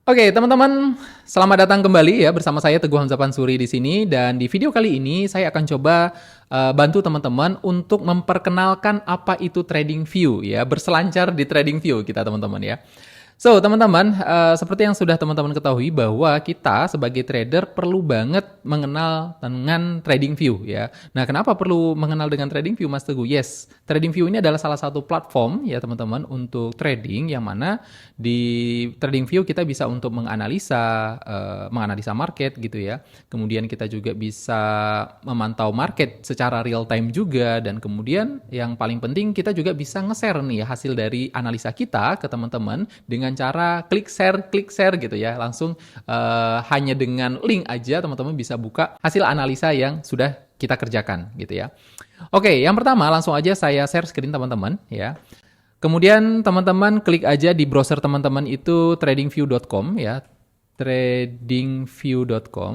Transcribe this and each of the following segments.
Oke, teman-teman, selamat datang kembali ya bersama saya Teguh Hamzah Pansuri di sini dan di video kali ini saya akan coba bantu teman-teman untuk memperkenalkan apa itu TradingView ya, berselancar di TradingView kita teman-teman ya. So, teman-teman, seperti yang sudah teman-teman ketahui bahwa kita sebagai trader perlu banget mengenal dengan TradingView ya. Nah, kenapa perlu mengenal dengan TradingView, Mas Teguh? Yes, TradingView ini adalah salah satu platform ya, teman-teman, untuk trading yang mana di TradingView kita bisa untuk menganalisa market gitu ya. Kemudian kita juga bisa memantau market secara real time juga dan kemudian yang paling penting kita juga bisa nge-share nih hasil dari analisa kita ke teman-teman dengan cara klik share gitu ya. Langsung hanya dengan link aja teman-teman bisa buka hasil analisa yang sudah kita kerjakan gitu ya. Oke, yang pertama langsung aja saya share screen teman-teman ya. Kemudian teman-teman klik aja di browser teman-teman itu tradingview.com ya. Tradingview.com.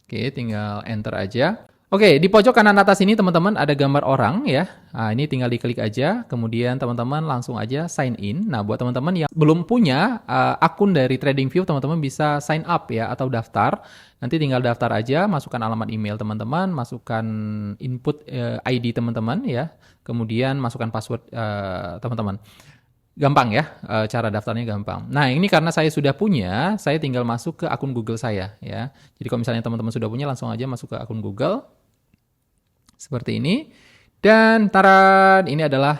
Oke, tinggal enter aja. Oke, di pojok kanan atas ini teman-teman ada gambar orang ya. Nah, ini tinggal diklik aja, kemudian teman-teman langsung aja sign in. Nah, buat teman-teman yang belum punya akun dari TradingView, teman-teman bisa sign up ya atau daftar. Nanti tinggal daftar aja, masukkan alamat email teman-teman, masukkan input ID teman-teman ya. Kemudian masukkan password teman-teman. Gampang ya, cara daftarnya gampang. Nah, ini karena saya sudah punya, saya tinggal masuk ke akun Google saya ya. Jadi kalau misalnya teman-teman sudah punya, langsung aja masuk ke akun Google. Seperti ini. Dan taran, ini adalah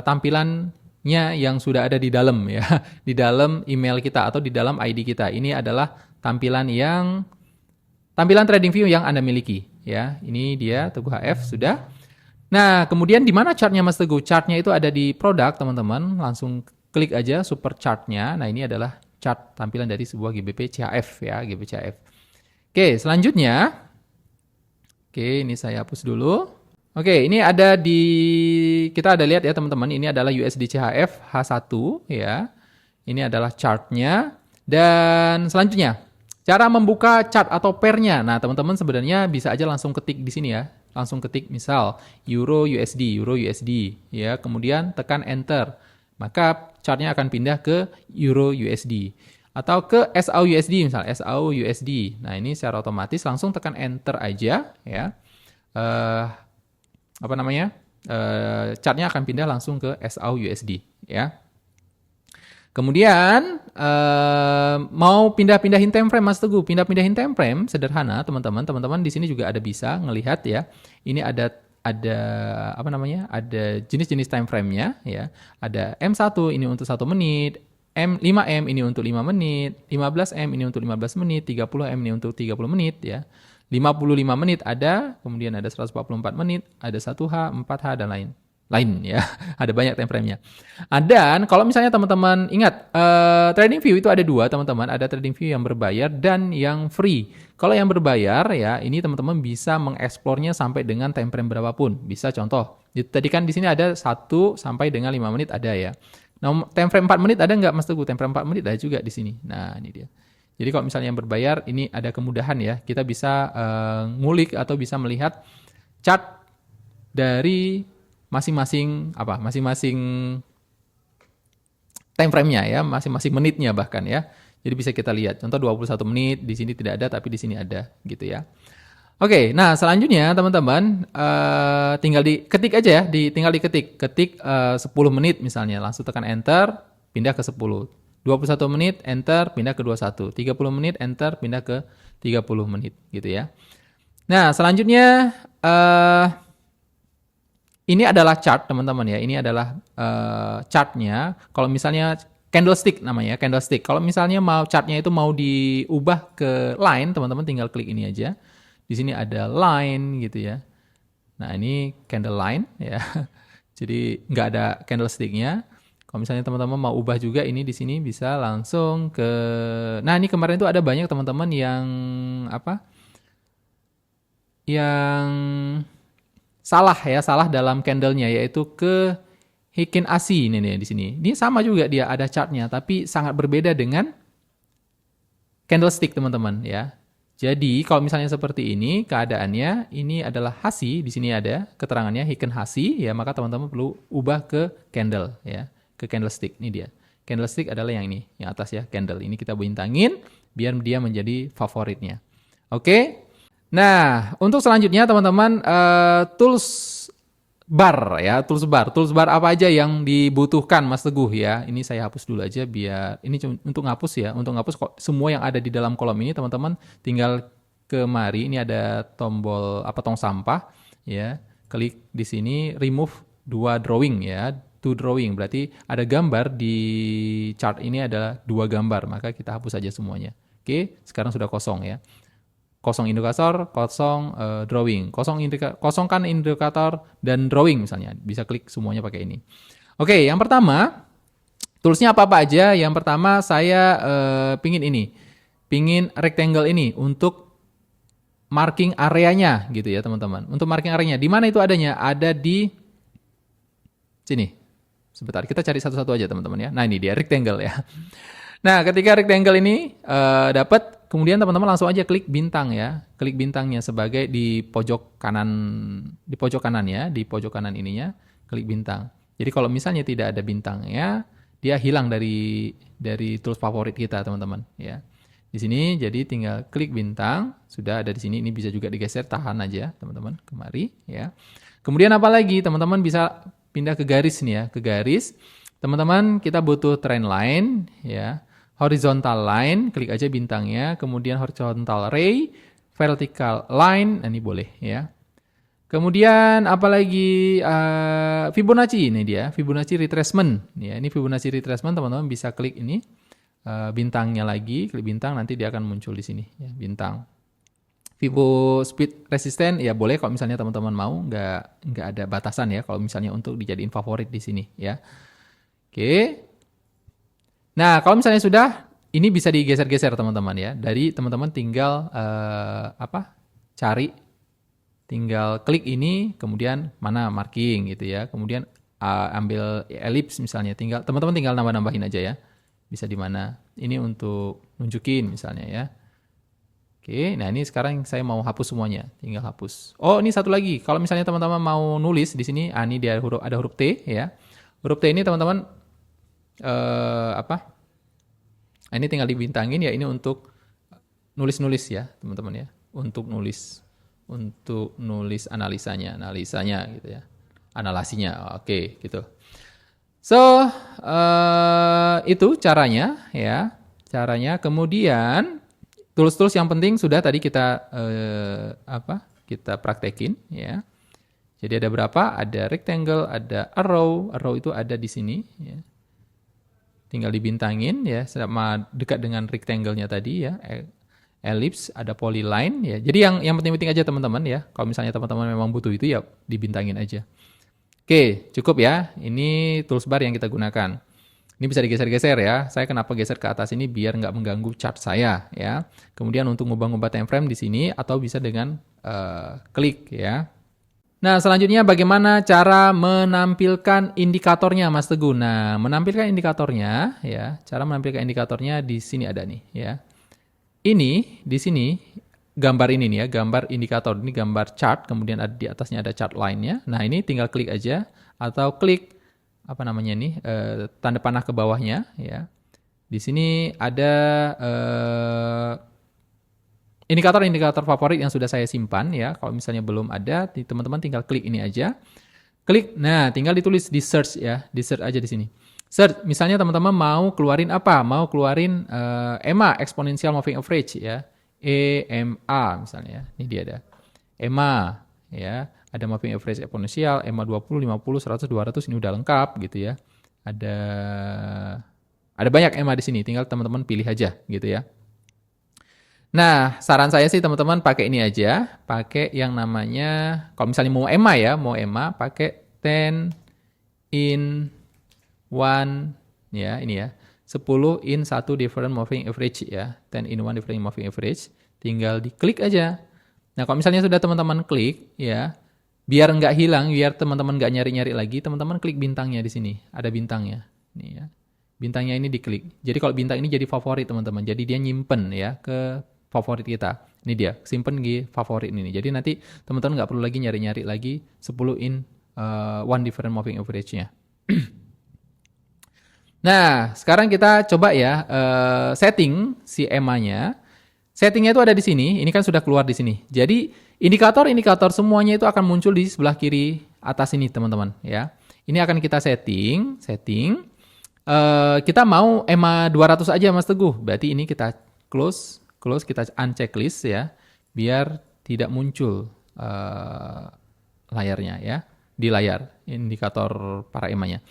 tampilannya yang sudah ada di dalam ya. Di dalam email kita atau di dalam ID kita. Ini adalah tampilan TradingView yang Anda miliki ya. Ini dia Teguh HF sudah. Nah, kemudian di mana chartnya Mas Teguh? Chartnya itu ada di produk, teman-teman. Langsung klik aja super chartnya. Nah, ini adalah chart tampilan dari sebuah GBP CHF ya, GBP CHF. Oke, selanjutnya. Oke, ini saya hapus dulu. Oke, ini kita ada lihat ya teman-teman. Ini adalah USD CHF H1 ya. Ini adalah chartnya. Dan selanjutnya, cara membuka chart atau pairnya. Nah, teman-teman sebenarnya bisa aja langsung ketik di sini ya. Langsung ketik misal Euro USD ya, kemudian tekan enter. Maka chartnya akan pindah ke Euro USD atau ke SAU USD misal SAU USD. Nah, ini secara otomatis langsung tekan enter aja ya. Chartnya akan pindah langsung ke SAU USD ya. Kemudian mau pindah-pindahin time frame Mas Teguh, pindah-pindahin time frame sederhana teman-teman. Teman-teman di sini juga ada bisa ngelihat ya. Ini ada ada jenis-jenis time frame-nya ya. Ada M1 ini untuk 1 menit, 5M ini untuk 5 menit, 15M ini untuk 15 menit, 30M ini untuk 30 menit ya. 55 menit ada, kemudian ada 144 menit, ada 1H, 4H dan lain ya. Ada banyak time frame-nya. Dan kalau misalnya teman-teman ingat, TradingView itu ada dua teman-teman. Ada TradingView yang berbayar dan yang free. Kalau yang berbayar ya, ini teman-teman bisa mengeksplornya sampai dengan time frame berapapun. Bisa contoh, tadi kan di sini ada 1 sampai dengan 5 menit ada ya. Nah, time frame 4 menit ada nggak Mas Teguh? Time frame 4 menit ada juga di sini. Nah, ini dia. Jadi kalau misalnya yang berbayar, ini ada kemudahan ya. Kita bisa ngulik atau bisa melihat chart dari masing-masing time frame-nya ya, masing-masing menitnya bahkan ya. Jadi bisa kita lihat. Contoh 21 menit di sini tidak ada tapi di sini ada gitu ya. Oke, nah selanjutnya teman-teman tinggal diketik aja ya, tinggal diketik 10 menit misalnya, langsung tekan enter, pindah ke 10. 21 menit enter, pindah ke 21. 30 menit enter, pindah ke 30 menit gitu ya. Nah, selanjutnya ini adalah chart teman-teman ya. Ini adalah chartnya. Kalau misalnya candlestick namanya, candlestick. Kalau misalnya mau chartnya itu mau diubah ke line, teman-teman tinggal klik ini aja. Di sini ada line gitu ya. Nah, ini candle line ya. Jadi nggak ada candlesticknya. Kalau misalnya teman-teman mau ubah juga ini di sini bisa langsung ke. Nah, ini kemarin itu ada banyak teman-teman yang salah dalam candlenya, yaitu ke Heikin Ashi ini nih di sini. Ini sama juga dia ada chartnya, tapi sangat berbeda dengan candlestick teman-teman ya. Jadi kalau misalnya seperti ini keadaannya, ini adalah Hashi, di sini ada keterangannya Heikin Hashi ya, maka teman-teman perlu ubah ke candle ya, ke candlestick ini dia. Candlestick adalah yang ini, yang atas ya, candle. Ini kita bintangin biar dia menjadi favoritnya. Oke. Nah, untuk selanjutnya teman-teman, tools bar ya, tools bar. Tools bar apa aja yang dibutuhkan Mas Teguh ya? Ini saya hapus dulu aja biar ini untuk ngapus ya. Untuk ngapus semua yang ada di dalam kolom ini teman-teman tinggal kemari, ini ada tombol tong sampah ya. Klik di sini remove 2 drawing ya. 2 drawing berarti ada gambar di chart ini adalah 2 gambar, maka kita hapus saja semuanya. Oke, sekarang sudah kosong ya. Kosong indikator, kosong drawing, kosongkan indikator dan drawing misalnya. Bisa klik semuanya pakai ini. Oke, yang pertama toolsnya apa aja? Yang pertama saya pingin rectangle ini untuk marking areanya gitu ya teman-teman. Untuk marking areanya, di mana itu adanya? Ada di sini. Sebentar, kita cari satu-satu aja teman-teman ya. Nah ini dia rectangle ya. Nah ketika rectangle ini dapat, kemudian teman-teman langsung aja klik bintang ya. Klik bintangnya sebagai di pojok kanan ya, di pojok kanan ininya klik bintang. Jadi kalau misalnya tidak ada bintangnya, dia hilang dari tools favorit kita teman-teman ya. Di sini jadi tinggal klik bintang, sudah ada di sini. Ini bisa juga digeser, tahan aja teman-teman, kemari ya. Kemudian apa lagi? Teman-teman bisa pindah ke garis nih ya, ke garis. Teman-teman kita butuh trend line ya, horizontal line, klik aja bintangnya. Kemudian horizontal ray, vertical line, nah ini boleh ya. Kemudian apalagi Fibonacci, ini dia Fibonacci retracement ya. Ini Fibonacci retracement, teman-teman bisa klik ini. Bintangnya lagi, klik bintang, nanti dia akan muncul di sini ya, bintang. Fibo speed resistant ya boleh kalau misalnya teman-teman mau, nggak ada batasan ya kalau misalnya untuk dijadiin favorit di sini ya. Oke. Nah kalau misalnya sudah, ini bisa digeser-geser teman-teman ya. Dari teman-teman tinggal cari, tinggal klik ini, kemudian mana marking gitu ya. Kemudian ambil ellipse misalnya, teman-teman tinggal nambah-nambahin aja ya. Bisa di mana? Ini untuk nunjukin misalnya ya. Oke, nah ini sekarang saya mau hapus semuanya, tinggal hapus. Oh, ini satu lagi. Kalau misalnya teman-teman mau nulis di sini, ini dia ada huruf T ya. Huruf T ini teman-teman ini tinggal dibintangin ya, ini untuk nulis-nulis ya, teman-teman ya. Untuk nulis analisanya gitu ya. Analasinya. Oke, gitu. So, itu caranya ya. Kemudian tools-tools yang penting sudah tadi kita kita praktekin ya. Jadi ada berapa? Ada rectangle, ada arrow. Arrow itu ada di sini ya. Tinggal dibintangin ya, sama dekat dengan rectangle-nya tadi ya. Ellipse, ada polyline ya. Jadi yang penting-penting aja teman-teman ya. Kalau misalnya teman-teman memang butuh itu ya dibintangin aja. Oke, cukup ya. Ini tools bar yang kita gunakan. Ini bisa digeser-geser ya. Saya kenapa geser ke atas ini biar nggak mengganggu chart saya ya. Kemudian untuk ngubah-ngubah time frame di sini atau bisa dengan klik ya. Nah, selanjutnya bagaimana cara menampilkan indikatornya Mas Teguh? Nah, menampilkan indikatornya ya. Cara menampilkan indikatornya di sini ada nih ya. Ini di sini gambar ini nih ya, gambar indikator, ini gambar chart, kemudian ada di atasnya ada chart line-nya. Nah, ini tinggal klik aja atau klik tanda panah ke bawahnya ya. Di sini ada indikator-indikator favorit yang sudah saya simpan ya. Kalau misalnya belum ada, teman-teman tinggal klik ini aja. Klik, nah tinggal ditulis di search ya, di search aja di sini. Search, misalnya teman-teman mau keluarin apa? Mau keluarin EMA, Exponential Moving Average ya. EMA misalnya, ini dia ada EMA ya, ada moving average eksponensial, EMA 20, 50, 100, 200, ini udah lengkap gitu ya. Ada banyak EMA di sini, tinggal teman-teman pilih aja gitu ya. Nah, saran saya sih teman-teman pakai ini aja, pakai yang namanya, kalau misalnya mau EMA ya, pakai 10 in 1 ya, ini ya. 10 in 1 different moving average ya. 10 in 1 different moving average. Tinggal diklik aja. Nah, kalau misalnya sudah teman-teman klik ya, biar nggak hilang, biar teman-teman nggak nyari-nyari lagi, teman-teman klik bintangnya di sini. Ada bintangnya. Nih ya. Bintangnya ini diklik. Jadi kalau bintang ini jadi favorit teman-teman. Jadi dia nyimpen ya ke favorit kita. Ini dia, simpen di favorit ini. Jadi nanti teman-teman nggak perlu lagi nyari-nyari lagi 10 in 1 different moving average-nya. Nah, sekarang kita coba ya setting si EMA-nya. Settingnya itu ada di sini. Ini kan sudah keluar di sini. Jadi indikator-indikator semuanya itu akan muncul di sebelah kiri atas ini, teman-teman. Ya, ini akan kita setting. Kita mau EMA 200 aja, Mas Teguh. Berarti ini kita close, kita unchecklist ya, biar tidak muncul layarnya ya, di layar indikator para EMA-nya.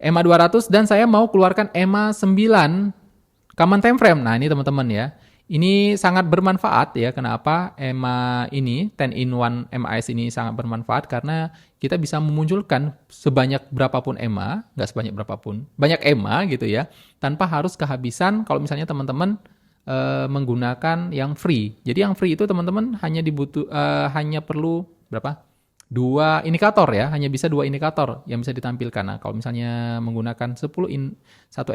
EMA 200 dan saya mau keluarkan EMA 9 common time frame. Nah, ini teman-teman ya. Ini sangat bermanfaat ya. Kenapa EMA ini 10 in 1 MAS ini sangat bermanfaat karena kita bisa memunculkan sebanyak berapapun EMA, nggak sebanyak berapapun, banyak EMA gitu ya, tanpa harus kehabisan kalau misalnya teman-teman menggunakan yang free. Jadi yang free itu teman-teman hanya perlu berapa? 2 indikator ya, hanya bisa 2 indikator yang bisa ditampilkan. Nah, kalau misalnya menggunakan 1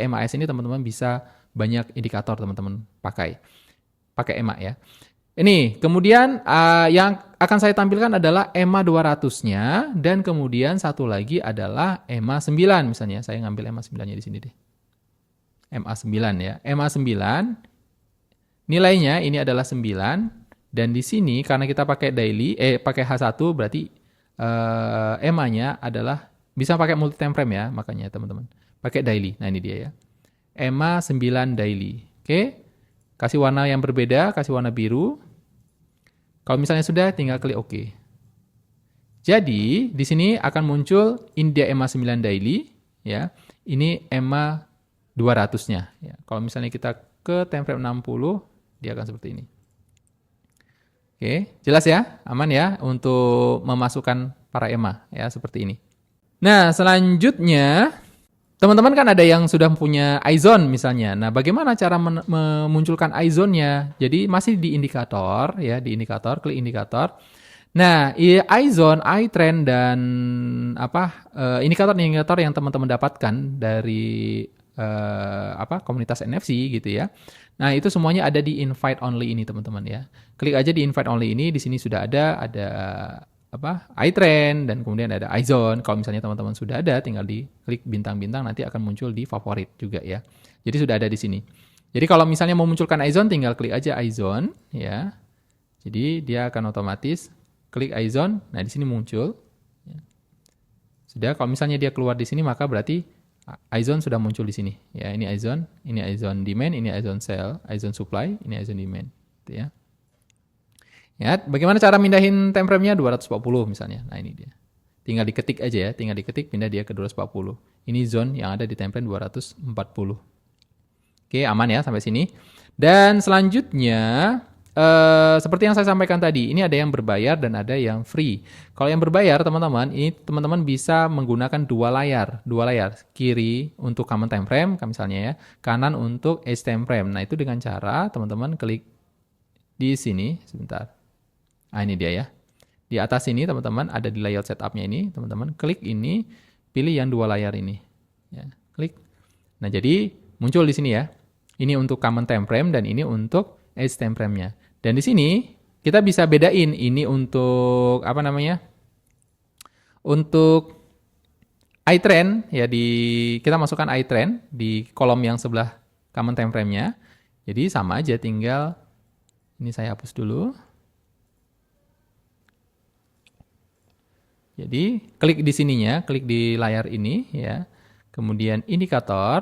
MAS ini teman-teman bisa banyak indikator teman-teman pakai EMA ya. Ini, kemudian yang akan saya tampilkan adalah EMA 200-nya dan kemudian satu lagi adalah EMA 9 misalnya. Saya ngambil EMA 9-nya di sini deh. EMA 9 ya. EMA 9 nilainya ini adalah 9 dan di sini karena kita pakai pakai H1 berarti EMA-nya adalah bisa pakai multi time frame ya, makanya teman-teman. Pakai daily. Nah, ini dia ya. EMA 9 daily. Oke. Kasih warna yang berbeda, kasih warna biru. Kalau misalnya sudah, tinggal klik OK. Jadi, di sini akan muncul India EMA 9 daily ya. Ini EMA 200-nya ya. Kalau misalnya kita ke time frame 60, dia akan seperti ini. Oke, jelas ya? Aman ya untuk memasukkan para EMA ya seperti ini. Nah, selanjutnya teman-teman kan ada yang sudah punya iZone misalnya. Nah, bagaimana cara memunculkan iZone-nya? Jadi masih di indikator ya, di indikator, klik indikator. Nah, iZone, iTrend dan indikator-indikator yang teman-teman dapatkan dari komunitas NFC gitu ya. Nah, itu semuanya ada di invite only ini teman-teman ya. Klik aja di invite only ini, di sini sudah ada iTrend dan kemudian ada iZone. Kalau misalnya teman-teman sudah ada, tinggal diklik bintang-bintang nanti akan muncul di favorit juga ya. Jadi sudah ada di sini. Jadi kalau misalnya mau munculkan iZone, tinggal klik aja iZone ya. Jadi dia akan otomatis klik iZone. Nah, di sini muncul. Ya. Sudah, kalau misalnya dia keluar di sini maka berarti iZone sudah muncul di sini. Ya, ini iZone demand, ini iZone sell, iZone supply, ini iZone demand, gitu ya. Ya, bagaimana cara mindahin time frame-nya 240 misalnya. Nah, ini dia. Tinggal diketik aja ya, pindah dia ke 240. Ini zone yang ada di time frame 240. Oke, aman ya sampai sini. Dan selanjutnya seperti yang saya sampaikan tadi, ini ada yang berbayar dan ada yang free. Kalau yang berbayar, teman-teman, ini teman-teman bisa menggunakan dua layar. Kiri untuk common time frame, misalnya ya, kanan untuk edge time frame. Nah, itu dengan cara teman-teman klik di sini, sebentar. Nah, ini dia ya. Di atas ini, teman-teman, ada di layout setup-nya ini, teman-teman, klik ini, pilih yang dua layar ini. Ya, klik. Nah, jadi muncul di sini ya. Ini untuk common time frame dan ini untuk edge time frame-nya. Dan di sini kita bisa bedain ini untuk untuk iTrend ya, kita masukkan iTrend di kolom yang sebelah common time frame-nya. Jadi sama aja, tinggal ini saya hapus dulu. Jadi klik di sininya, klik di layar ini ya. Kemudian indikator.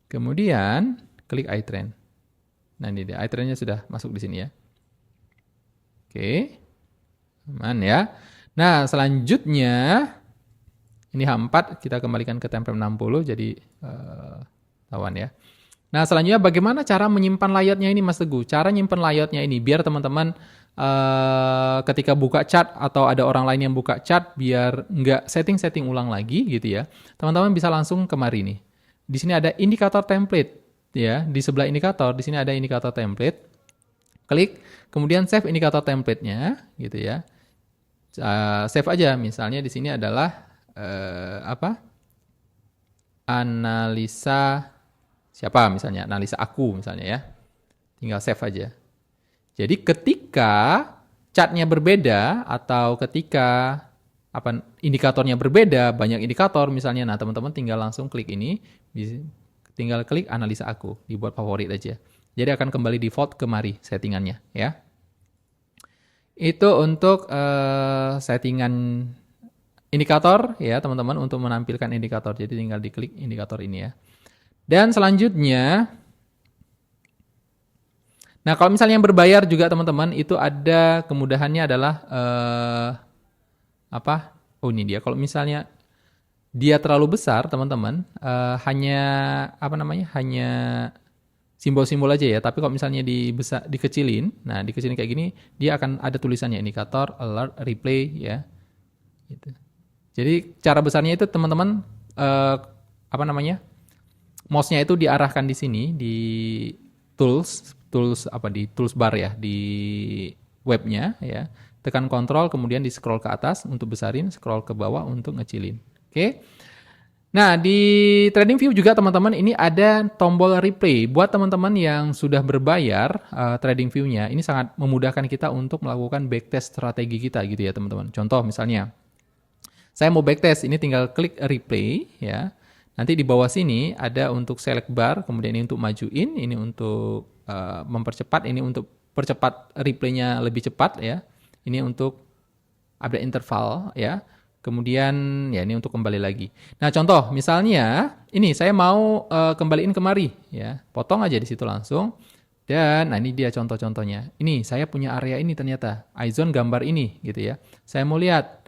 Kemudian klik iTrend. Nah, ini dia, iTrend-nya sudah masuk di sini ya. Oke. Aman ya. Nah, selanjutnya ini H4 kita kembalikan ke time frame 60 jadi tawan ya. Nah, selanjutnya bagaimana cara menyimpan layout-nya ini Mas Teguh? Cara nyimpan layout-nya ini biar teman-teman ketika buka chart atau ada orang lain yang buka chart biar nggak setting-setting ulang lagi gitu ya. Teman-teman bisa langsung kemari nih. Di sini ada indikator template. Ya, di sebelah indikator, di sini ada indikator template. Klik, kemudian save indikator template-nya, gitu ya. Save aja, misalnya di sini adalah analisa siapa misalnya, analisa aku misalnya ya. Tinggal save aja. Jadi ketika chartnya berbeda atau ketika apa indikatornya berbeda, banyak indikator misalnya. Nah, teman-teman tinggal langsung klik ini, tinggal klik analisa aku, dibuat favorit aja. Jadi akan kembali default kemari settingannya ya. Itu untuk settingan indikator ya teman-teman, untuk menampilkan indikator. Jadi tinggal diklik indikator ini ya. Dan selanjutnya, nah kalau misalnya yang berbayar juga teman-teman, itu ada kemudahannya adalah apa? Oh ini dia. Kalau misalnya dia terlalu besar teman-teman, hanya apa namanya? Hanya simbol-simbol aja ya. Tapi kalau misalnya dikecilin, nah dikecilin kayak gini, dia akan ada tulisannya indikator, alert, replay ya. Gitu. Jadi cara besarnya itu teman-teman apa namanya? Mouse-nya itu diarahkan di sini di tools apa di tools bar ya, di webnya ya. Tekan kontrol kemudian di scroll ke atas untuk besarin, scroll ke bawah untuk ngecilin. Oke. Nah, di TradingView juga teman-teman ini ada tombol replay. Buat teman-teman yang sudah berbayar TradingView-nya, ini sangat memudahkan kita untuk melakukan backtest strategi kita gitu ya teman-teman. Contoh misalnya, saya mau backtest, ini tinggal klik replay ya. Nanti di bawah sini ada untuk select bar, kemudian ini untuk majuin, ini untuk mempercepat, ini untuk percepat replaynya lebih cepat ya. Ini untuk update interval ya. Kemudian ya ini untuk kembali lagi. Nah contoh misalnya ini saya mau kembaliin kemari ya, potong aja di situ langsung. Dan nah ini dia contoh-contohnya. Ini saya punya area ini ternyata iZone gambar ini gitu ya. Saya mau lihat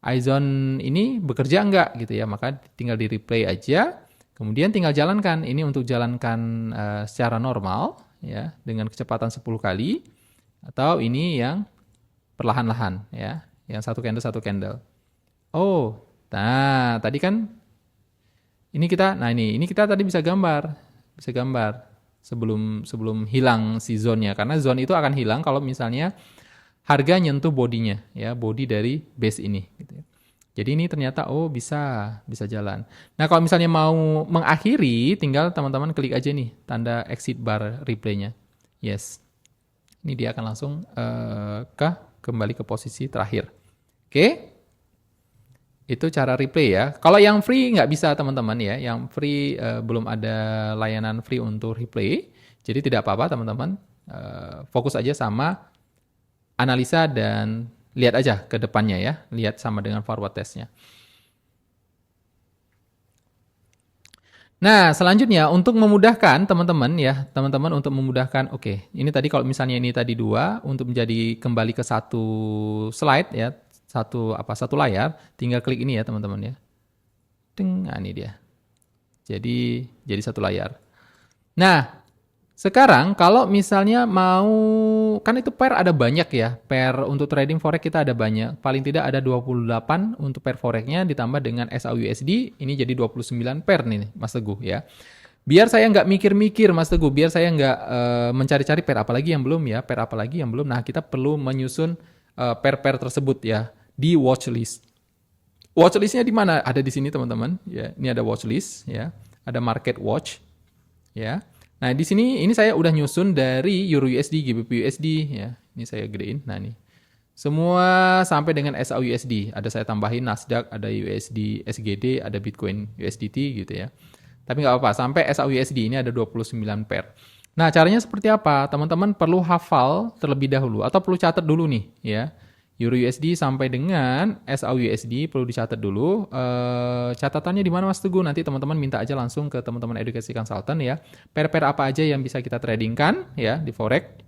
iZone ini bekerja enggak gitu ya, maka tinggal di replay aja. Kemudian tinggal jalankan. Ini untuk jalankan secara normal ya dengan kecepatan 10 kali, atau ini yang perlahan-lahan ya, yang satu candle. Oh, nah tadi kan ini kita tadi bisa gambar sebelum hilang si zone-nya, karena zone itu akan hilang kalau misalnya harga nyentuh bodinya ya, body dari base ini gitu ya. Jadi ini ternyata bisa jalan. Nah, kalau misalnya mau mengakhiri, tinggal teman-teman klik aja nih tanda exit bar replay-nya. Yes. Ini dia akan langsung kembali ke posisi terakhir. Oke. Itu cara replay ya. Kalau yang free nggak bisa teman-teman ya. Yang free belum ada layanan free untuk replay. Jadi tidak apa-apa teman-teman. Fokus aja sama analisa dan lihat aja ke depannya ya. Lihat sama dengan forward test-nya. Nah, selanjutnya untuk memudahkan teman-teman ya, teman-teman untuk memudahkan, oke, ini tadi kalau misalnya ini tadi 2, untuk menjadi kembali ke satu slide ya, satu layar, tinggal klik ini ya teman-teman ya. Nah ini dia. Jadi satu layar. Nah, sekarang kalau misalnya mau, kan itu pair ada banyak ya. Pair untuk trading forex kita ada banyak. Paling tidak ada 28 untuk pair forexnya, ditambah dengan SAUSD, ini jadi 29 pair nih Mas Teguh ya. Biar saya nggak mikir-mikir Mas Teguh, biar saya nggak mencari-cari pair apa lagi yang belum ya, pair apa lagi yang belum. Nah, kita perlu menyusun pair-pair tersebut ya di watchlist. Watchlistnya di mana? Ada di sini teman-teman. Ya, ini ada watchlist ya, ada market watch ya. Nah di sini ini saya udah nyusun dari Euro USD, GBP USD ya. Ini saya gedein. Nah nih semua sampai dengan SAUSD. Ada saya tambahin Nasdaq, ada USD SGD, ada Bitcoin USDT gitu ya. Tapi nggak apa-apa. Sampai SAUSD ini ada 29 pair. Nah caranya seperti apa? Teman-teman perlu hafal terlebih dahulu atau perlu catat dulu nih ya. Euro USD sampai dengan SAUSD perlu dicatat dulu. Catatannya di mana Mas Teguh? Nanti teman-teman minta aja langsung ke teman-teman edukasi consultant ya. Pair-pair apa aja yang bisa kita tradingkan ya di forex,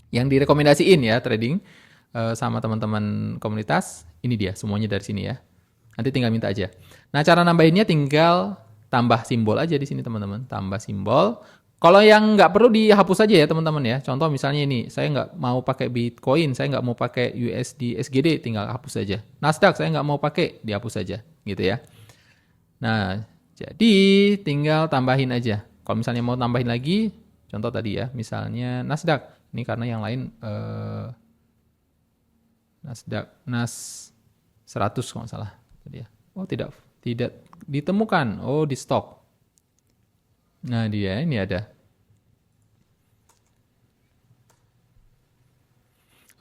yang direkomendasiin ya trading sama teman-teman komunitas. Ini dia semuanya dari sini ya. Nanti tinggal minta aja. Nah cara nambahinnya tinggal tambah simbol aja di sini teman-teman. Tambah simbol. Kalau yang nggak perlu dihapus aja ya teman-teman ya. Contoh misalnya ini, saya nggak mau pakai Bitcoin, saya nggak mau pakai USD SGD, tinggal hapus aja. Nasdaq saya nggak mau pakai, dihapus aja, gitu ya. Nah, jadi tinggal tambahin aja. Kalau misalnya mau tambahin lagi, contoh tadi ya, misalnya Nasdaq. Ini karena yang lain Nasdaq, Nas 100 kalau nggak salah. Tadi ya. Oh tidak ditemukan. Oh di stok. Nah dia ini ada.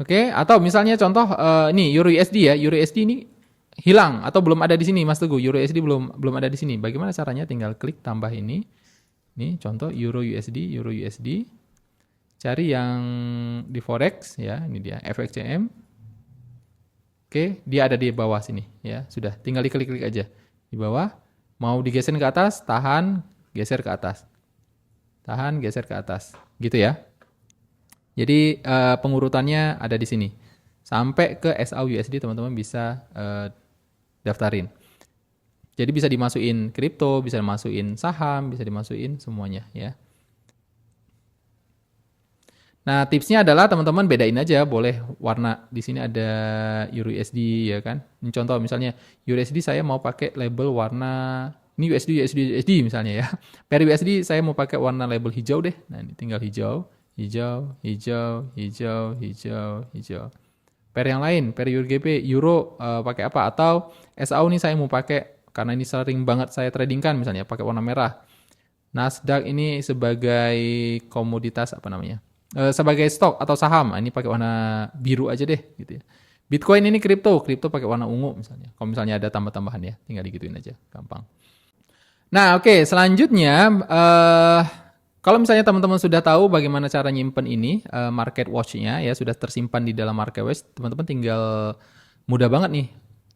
Oke, atau misalnya contoh ini Euro USD ya. Euro USD ini hilang atau belum ada di sini Mas Teguh, Euro USD belum ada di sini. Bagaimana caranya? Tinggal klik tambah ini. Ini contoh Euro USD. Cari yang di Forex ya, ini dia FXCM. Oke, dia ada di bawah sini ya. Sudah, tinggal diklik-klik aja. Di bawah, mau digeser ke atas, tahan, geser ke atas. Tahan, geser ke atas. Gitu ya. Jadi pengurutannya ada di sini. Sampai ke SAUSD teman-teman bisa daftarin. Jadi bisa dimasukin kripto, bisa dimasukin saham, bisa dimasukin semuanya ya. Nah, tipsnya adalah teman-teman bedain aja, boleh warna. Di sini ada Euro USD ya kan. Ini contoh misalnya Euro USD saya mau pakai label warna, ini USD misalnya ya. Per USD saya mau pakai warna label hijau deh. Nah, ini tinggal hijau. Per yang lain, per Euro GP, Euro pakai apa? Atau SAU nih saya mau pakai, karena ini sering banget saya tradingkan misalnya, pakai warna merah. Nasdaq ini sebagai komoditas apa namanya? Sebagai stok atau saham, ini pakai warna biru aja deh gitu ya. Bitcoin ini kripto pakai warna ungu misalnya. Kalau misalnya ada tambah-tambahan ya, tinggal digituin aja, gampang. Nah, oke, selanjutnya kalau misalnya teman-teman sudah tahu bagaimana cara nyimpen ini market watch-nya ya, sudah tersimpan di dalam market watch, teman-teman tinggal mudah banget nih.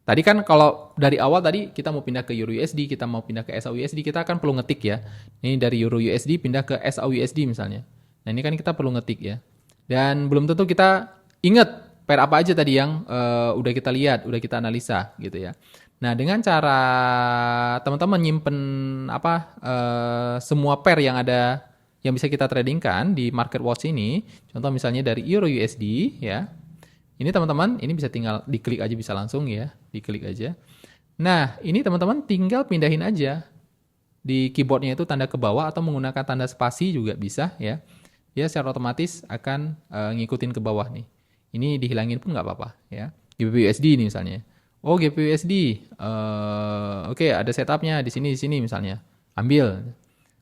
Tadi kan kalau dari awal tadi kita mau pindah ke Euro USD, kita mau pindah ke SAUSD, kita kan perlu ngetik ya. Ini dari Euro USD pindah ke SAUSD misalnya. Nah, ini kan kita perlu ngetik ya. Dan belum tentu kita ingat pair apa aja tadi yang udah kita lihat, udah kita analisa gitu ya. Nah, dengan cara teman-teman nyimpen semua pair yang ada yang bisa kita tradingkan di market watch ini, contoh misalnya dari Euro USD ya. Ini teman-teman, ini bisa tinggal diklik aja, bisa langsung ya, diklik aja. Nah, ini teman-teman tinggal pindahin aja. Di keyboardnya itu tanda ke bawah atau menggunakan tanda spasi juga bisa ya. Dia secara otomatis akan ngikutin ke bawah nih. Ini dihilangin pun nggak apa-apa ya. GBP/USD ini misalnya. Oh, GBP/USD. Oke, ada setupnya di sini misalnya. Ambil.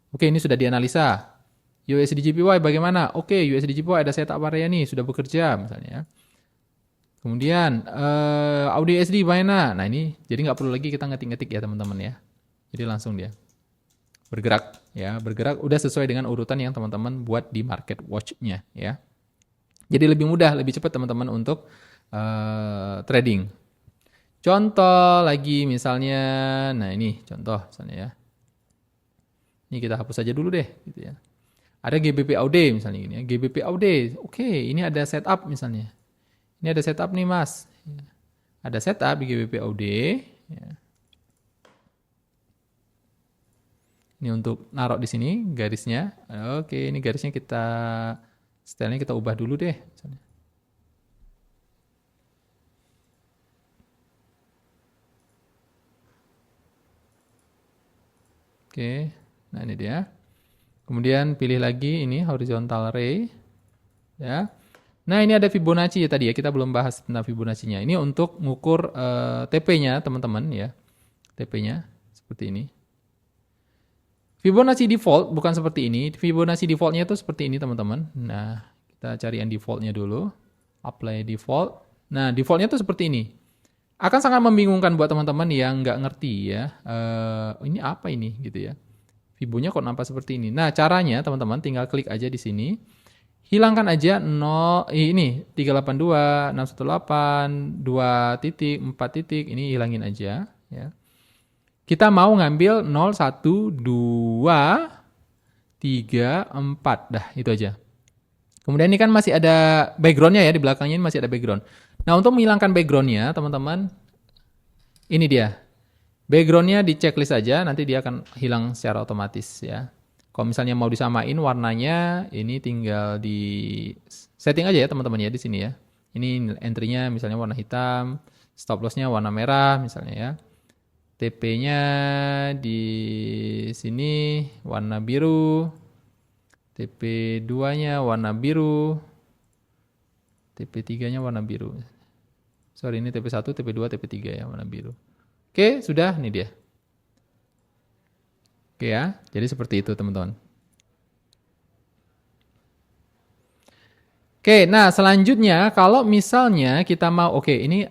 Oke, ini sudah dianalisa. USD/JPY bagaimana? Oke, USD/JPY ada setup area nih, sudah bekerja misalnya ya. Kemudian Audio USD mana? Nah, ini jadi nggak perlu lagi kita ngetik-ngetik ya teman-teman ya. Jadi langsung dia bergerak ya, bergerak udah sesuai dengan urutan yang teman-teman buat di market watch-nya ya. Jadi lebih mudah, lebih cepat teman-teman untuk trading. Contoh lagi misalnya, nah ini contoh misalnya ya. Ini kita hapus aja dulu deh gitu ya. Ada GBP AUD misalnya gini ya, GBP AUD. Oke, ini ada setup misalnya. Ini ada setup nih Mas. Ada setup di GBP AUD ya. Ini untuk naruh di sini garisnya. Oke, ini garisnya kita stylenya kita ubah dulu deh. Oke, nah ini dia. Kemudian pilih lagi ini horizontal ray. Ya. Nah ini ada Fibonacci ya tadi ya, kita belum bahas tentang Fibonacci-nya. Ini untuk mengukur TP-nya teman-teman ya. TP-nya seperti ini. Fibonacci default bukan seperti ini. Fibonacci default-nya itu seperti ini teman-teman. Nah, kita cari yang default-nya dulu. Apply default. Nah, default-nya itu seperti ini. Akan sangat membingungkan buat teman-teman yang nggak ngerti ya. Ini apa ini gitu ya. Fibonya kok nampak seperti ini. Nah, caranya teman-teman tinggal klik aja di sini. Hilangkan aja 0, ini 382, 618, 2 titik, 4 titik. Ini hilangin aja ya. Kita mau ngambil 0, 1, 2, 3, 4. Dah, itu aja. Kemudian ini kan masih ada background-nya ya, di belakangnya ini masih ada background. Nah, untuk menghilangkan background-nya, teman-teman, ini dia. Background-nya di checklist aja, nanti dia akan hilang secara otomatis ya. Kalau misalnya mau disamain warnanya, ini tinggal di setting aja ya teman-teman ya di sini ya. Ini entry-nya misalnya warna hitam, stop loss-nya warna merah misalnya ya. TP-nya di sini warna biru. TP2-nya warna biru. TP3-nya warna biru. Sorry, ini TP1, TP2, TP3 ya, warna biru. Oke, sudah, ini dia. Oke ya, jadi seperti itu teman-teman. Oke, nah selanjutnya kalau misalnya kita mau, oke ini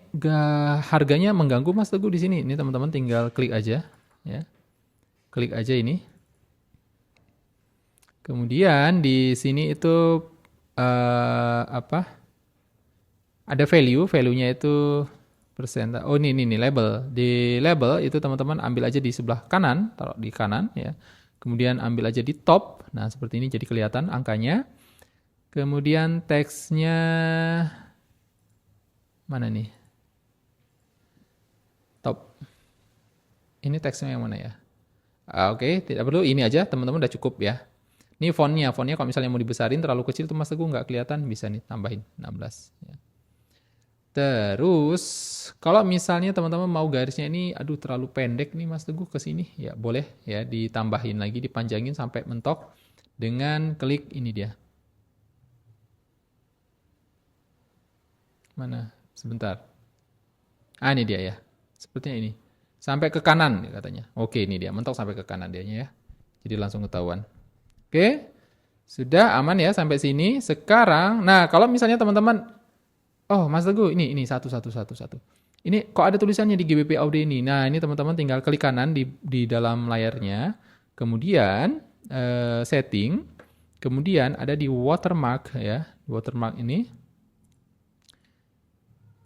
harganya mengganggu Mas Teguh di sini. Ini teman-teman tinggal klik aja, ya, klik aja ini. Kemudian di sini itu apa? Ada value-nya itu persenta. Oh ini label. Di label itu teman-teman ambil aja di sebelah kanan, taruh di kanan ya. Kemudian ambil aja di top. Nah seperti ini jadi kelihatan angkanya. Kemudian teksnya mana nih? Top. Ini teksnya yang mana ya? Oke, tidak perlu. Ini aja teman-teman udah cukup ya. Ini fontnya kalau misalnya mau dibesarin terlalu kecil tuh Mas Teguh nggak kelihatan, bisa nih tambahin 16. Ya. Terus kalau misalnya teman-teman mau garisnya ini, aduh terlalu pendek nih Mas Teguh ke sini, ya boleh ya ditambahin lagi, dipanjangin sampai mentok dengan klik ini dia. Mana? Sebentar. Ini dia ya. Sepertinya ini. Sampai ke kanan katanya. Oke, ini dia. Mentok sampai ke kanan dianya ya. Jadi langsung ketahuan. Oke. Sudah aman ya sampai sini. Sekarang, nah kalau misalnya teman-teman, oh Mas Teguh, ini satu. Ini kok ada tulisannya di GBP Audio ini. Nah ini teman-teman tinggal klik kanan di dalam layarnya. Kemudian setting. Kemudian ada di watermark ya. Watermark ini.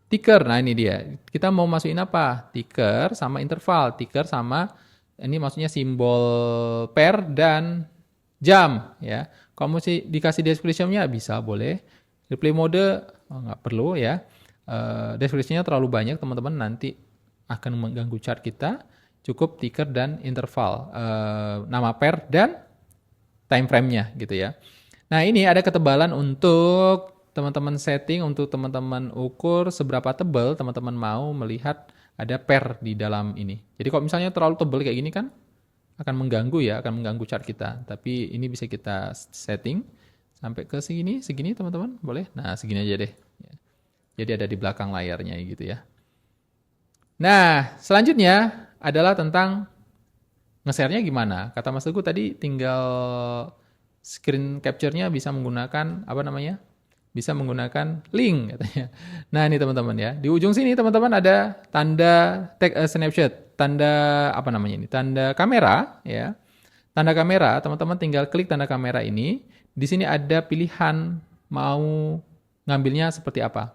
Ticker, nah ini dia. Kita mau masukin apa? Ticker sama interval. Ticker sama, ini maksudnya simbol per dan jam. Ya. Kalau mau dikasih description-nya bisa, boleh. Replay mode, nggak perlu ya. Description-nya terlalu banyak, teman-teman nanti akan mengganggu chart kita. Cukup ticker dan interval. Nama per dan time frame-nya gitu ya. Nah ini ada ketebalan untuk teman-teman setting, untuk teman-teman ukur seberapa tebal teman-teman mau melihat ada per di dalam ini. Jadi kalau misalnya terlalu tebal kayak gini kan akan mengganggu ya, akan mengganggu chart kita. Tapi ini bisa kita setting sampai ke segini teman-teman, boleh? Nah segini aja deh. Jadi ada di belakang layarnya gitu ya. Nah selanjutnya adalah tentang nge-share-nya gimana. Kata Mas Teguh tadi tinggal screen capture-nya bisa menggunakan apa namanya? Bisa menggunakan link katanya. Nah ini teman-teman ya. Di ujung sini teman-teman ada tanda take a snapshot. Tanda apa namanya ini? Tanda kamera ya. Tanda kamera, teman-teman tinggal klik tanda kamera ini. Di sini ada pilihan mau ngambilnya seperti apa.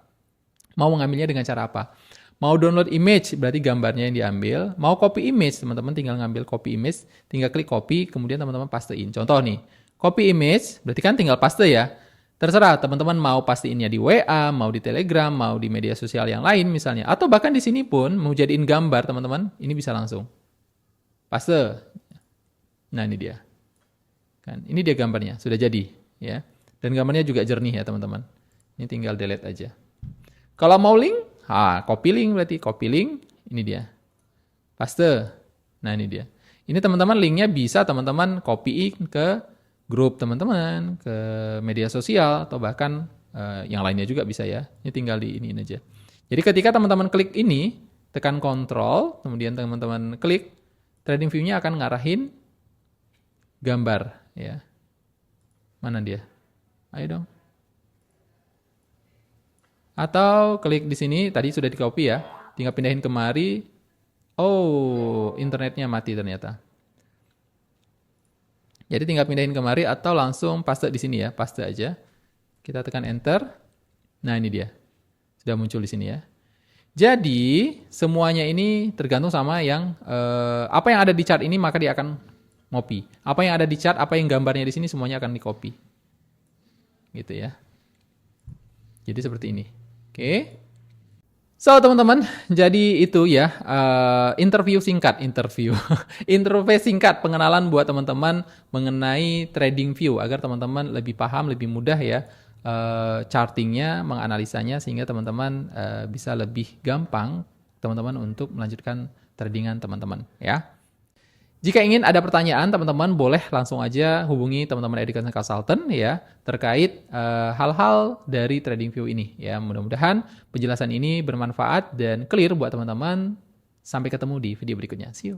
Mau mengambilnya dengan cara apa. Mau download image, berarti gambarnya yang diambil. Mau copy image, teman-teman tinggal ngambil copy image. Tinggal klik copy, kemudian teman-teman pastein. Contoh nih, copy image, berarti kan tinggal paste ya. Terserah teman-teman mau pastiinnya di WA, mau di Telegram, mau di media sosial yang lain misalnya. Atau bahkan di sini pun mau jadiin gambar teman-teman, ini bisa langsung. Paste. Nah ini dia. Kan, ini dia gambarnya, sudah jadi. Ya. Dan gambarnya juga jernih ya teman-teman. Ini tinggal delete aja. Kalau mau link, copy link berarti. Copy link, ini dia. Paste. Nah ini dia. Ini teman-teman linknya bisa teman-teman copy ke grup teman-teman, ke media sosial, atau bahkan yang lainnya juga bisa ya. Ini tinggal di ini aja. Jadi ketika teman-teman klik ini, tekan kontrol, kemudian teman-teman klik, trading view-nya akan ngarahin gambar. Ya. Mana dia? Ayo dong. Atau klik di sini, tadi sudah di-copy ya. Tinggal pindahin kemari. Oh, internetnya mati ternyata. Jadi tinggal pindahin kemari atau langsung paste di sini ya, paste aja. Kita tekan enter. Nah ini dia, sudah muncul di sini ya. Jadi semuanya ini tergantung sama yang apa yang ada di chart ini maka dia akan ngopi. Apa yang ada di chart, apa yang gambarnya di sini semuanya akan di-copy. Gitu ya. Jadi seperti ini. Oke. So teman-teman, jadi itu ya interview singkat pengenalan buat teman-teman mengenai TradingView agar teman-teman lebih paham, lebih mudah ya chartingnya, menganalisanya sehingga teman-teman bisa lebih gampang teman-teman untuk melanjutkan tradingan teman-teman ya. Jika ingin ada pertanyaan, teman-teman boleh langsung aja hubungi teman-teman Education Consultant ya terkait hal-hal dari TradingView ini ya. Mudah-mudahan penjelasan ini bermanfaat dan clear buat teman-teman. Sampai ketemu di video berikutnya. See you.